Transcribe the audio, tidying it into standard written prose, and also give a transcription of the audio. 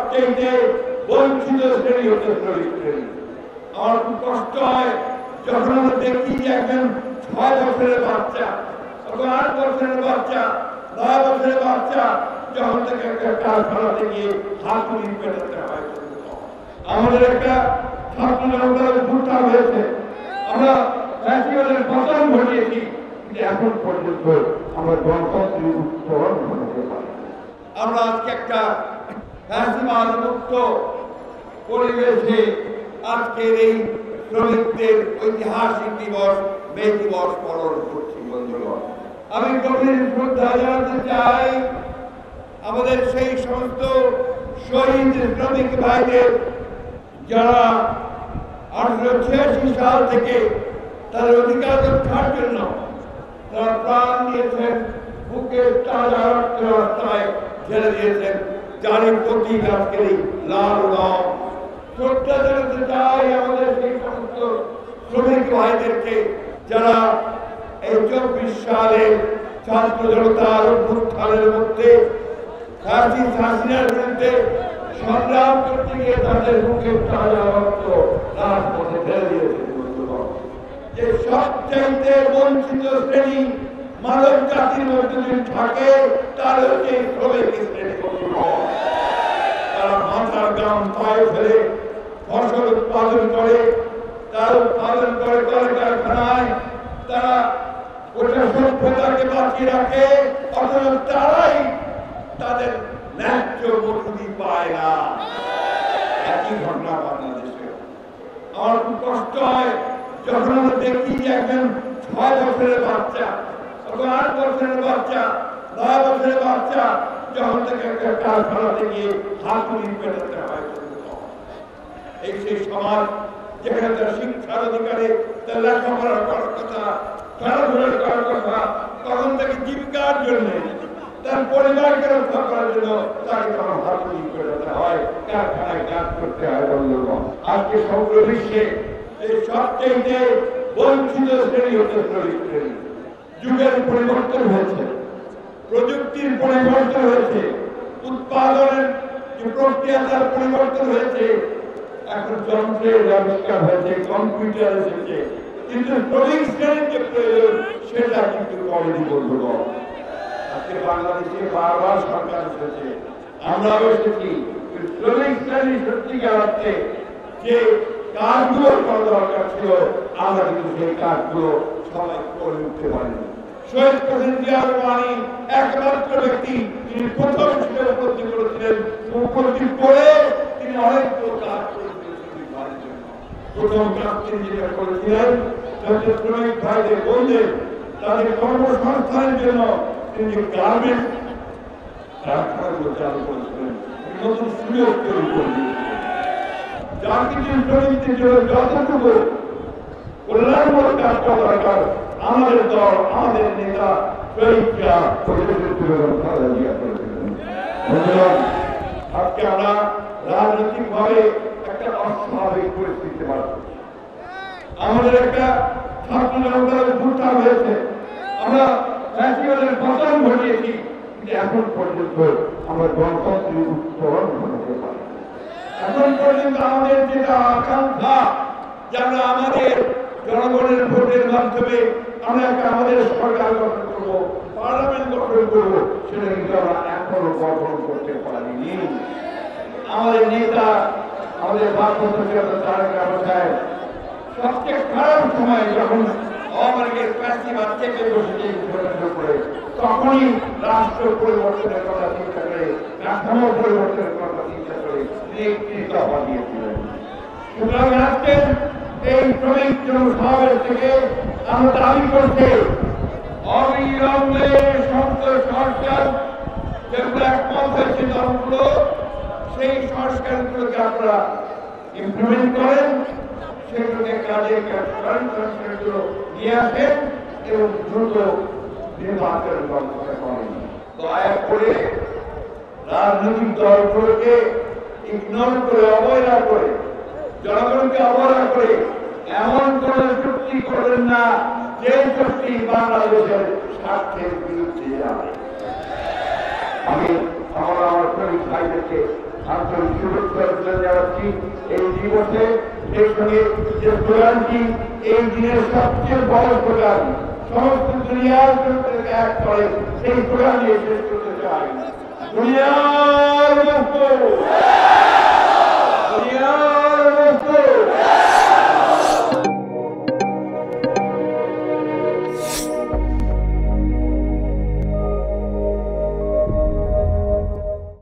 সবচেয়ে বঞ্চিত শ্রেণী হচ্ছে শ্রমিক শ্রেণী। আমার খুব কষ্ট হয় যখন আমরা দেখি যে একজন 6 বছরের বাচ্চা, 8 বছরের বাচ্চা, 9 বছরের বাচ্চা যখন থেকে একটা কারখানাতে গিয়ে হাতুড়ি পেটাতে হয়। আমাদের একটা ছাত্র জনতার ভুট্টা হয়েছে, আমরা ফ্যাসিবাদের পতন ঘটিয়েছি, কিন্তু এখন পর্যন্ত আমরা গণতন্ত্রের উত্তরণ ঘটাতে পারি। আমরা আজকে একটা ফ্যাসিবাদ মুক্ত পরিবেশে আজকের এই শ্রমিকদের ঐতিহাসিক দিবস মে দিবস পালন করছি। বন্ধুগণ, আমি গভীর শ্রদ্ধা জানাতে চাই আমাদের সেই সমস্ত শহীদ শ্রমিক ভাইদের যারা 1886 সাল থেকে তাদের অধিকার রক্ষার জন্য তারা প্রাণ দিয়েছেন, বুকের তাজা রক্ত রাস্তায় ছেড়ে দিয়েছেন, যার প্রতীক আজকের এই লাল রং। শ্রদ্ধা জানাতে চাই আমাদের সেই সমস্ত শ্রমিক ভাইদেরকে যারা এই 24 সালে ছাত্র জনতার অভ্যুত্থানের মধ্যে হাসিনার বিরুদ্ধে সংগ্রাম করতে গিয়ে তাদের বুকের তাজা রক্ত রাজপথে ফেলে দিয়েছে। যে সবচাইতে বঞ্চিত শ্রেণী মানব জাতির মধ্যে যদি থাকে তার হচ্ছে শ্রমিক শ্রেণী। তারা মাথার গাম পায়ে ফেলে ফসল উৎপাদন করে, তার উৎপাদন করে কলকারখানায়, তারা ওটা সভ্যতাকে বাঁচিয়ে রাখে, অথচ তারাই তাদের ন্যায্য মজুরি পায় না। একই ঘটনা বাংলাদেশে। আমার খুব কষ্ট হয় যখন আমরা দেখি যে একজন 6 বছরের বাচ্চা, 8 বছরের বাচ্চা, 9 বছরের বাচ্চা যখন থেকে একটা কারখানাতে গিয়ে হাতুড়ি পেটাতে হয়। এই সেই সমাজ যেখানে তার শিক্ষার অধিকারে, তার লেখাপড়া করার কথা, খেলাধুলা করার কথা, তখন তাকে জীবিকার জন্য, তার পরিবারকে রক্ষা করার জন্য তাকে তখন হাতুড়ি পেটাতে হয়, কারখানায় কাজ করতে হয়। বন্ধুগণ, আজকে সমগ্র বিশ্বে এই সবচেয়ে বঞ্চিত শ্রেণী হচ্ছে শ্রমিক শ্রেণী। যুগের পরিবর্তন হয়েছে, প্রযুক্তির পরিবর্তন হয়েছে, উৎপাদনের যে প্রক্রিয়া তার পরিবর্তন হয়েছে, এখন যন্ত্রের আবিষ্কার হয়েছে, কম্পিউটার এসেছে, কিন্তু শ্রমিক শ্রেণীর যে প্রয়োজন সেটা কিন্তু করেনি। বন্ধুগণ, আজকে বাংলাদেশে বারবার সরকার এসেছে, আমরাও এসেছি, শ্রমিক শ্রেণী সত্যিকার অর্থে যে কাজগুলো করা দরকার ছিল আমরা কিন্তু সেই কাজগুলো সবাই করে উঠতে পারিনি। শহীদ প্রেসিডেন্ট জিয়া রহমানই একমাত্র ব্যক্তি যিনি প্রথম সেটা উপলব্ধি করেছিলেন, উপলব্ধি করে তিনি অনেকগুলো কাজ করেছিলেন। প্রথম কাজ তিনি যেটা করেছিলেন শ্রমিক ভাইদের বললেন তাদের কর্মসংস্থানের জন্য তিনি যে গার্মেন্টস কারখানাগুলো চালু করেছিলেন, নতুন সুযোগ তৈরি করে দিয়েছিলেন। যার কিছু শ্রমিকদের জন্য যতটুকু কল্যাণমূলক কাজ করা দরকার আমাদের দল, আমাদের নেতা শহীদরা আজকে আমরা রাজনৈতিক ভাবে একটা অস্বাভাবিক পরিস্থিতি পাচ্ছি। আমাদের একটা ছাত্র জনতার ভুট্টা হয়েছে, আমরা ফ্যাসিবাদের পতন ঘটিয়েছি, কিন্তু এখন পর্যন্ত আমরা গণতন্ত্রের উত্তরণ ঘটাতে পারি। এখন পর্যন্ত আমাদের যেটা আকাঙ্ক্ষা যে আমরা আমাদের জনগণের ভোটের মাধ্যমে আমরা একটা আমাদের সরকার গঠন করবো, পার্লামেন্ট গঠন করবো, সেটা কিন্তু আমরা এখনো গঠন করতে পারিনি। আমাদের নেতা, আমাদের সবচেয়ে খারাপ সময় যখন অমার্গের ফ্যাসিবাদ চেপে বসেছে করে, তখনই রাষ্ট্র পরিবর্তনের কথা চিন্তা করে, কাঠামো পরিবর্তনের কথা চিন্তা করে নেতৃত্ব দিয়েছিলেন। সুতরাং আজকে এই শ্রমিক জনসমাবেশ থেকে আমরা দাবি করছি অবিলম্বে সমস্ত সরকার যেগুলো একমত হয়েছে দলগুলো, সেই সংস্কারগুলোকে আপনারা ইমপ্লিমেন্ট করেন, সেগুলোকে কাজে সংস্কারগুলো নিয়ে আসেন এবং দ্রুত নির্বাচনের ব্যবস্থা করেন। দয়া করে রাজনৈতিক দলগুলোকে ইগনোর করে, অবহেলা করে, জনগণকে অবহেলা করে এমন কোন চুক্তি করবেন না যে চুক্তি বাংলাদেশের স্বার্থের বিরুদ্ধে যাবে। আমি আমার শ্রমিক ভাইদের তাদেরকে আন্তরিক শুভেচ্ছা অভিনন্দন জানাচ্ছি এই দিবসে। সেই সঙ্গে যে স্লোগানটি এই দিনের সবচেয়ে বড় স্লোগান, সমস্ত দুনিয়ার জনতাকে এক করে, সেই স্লোগান নিয়ে শেষ করতে চাই। দুনিয়ার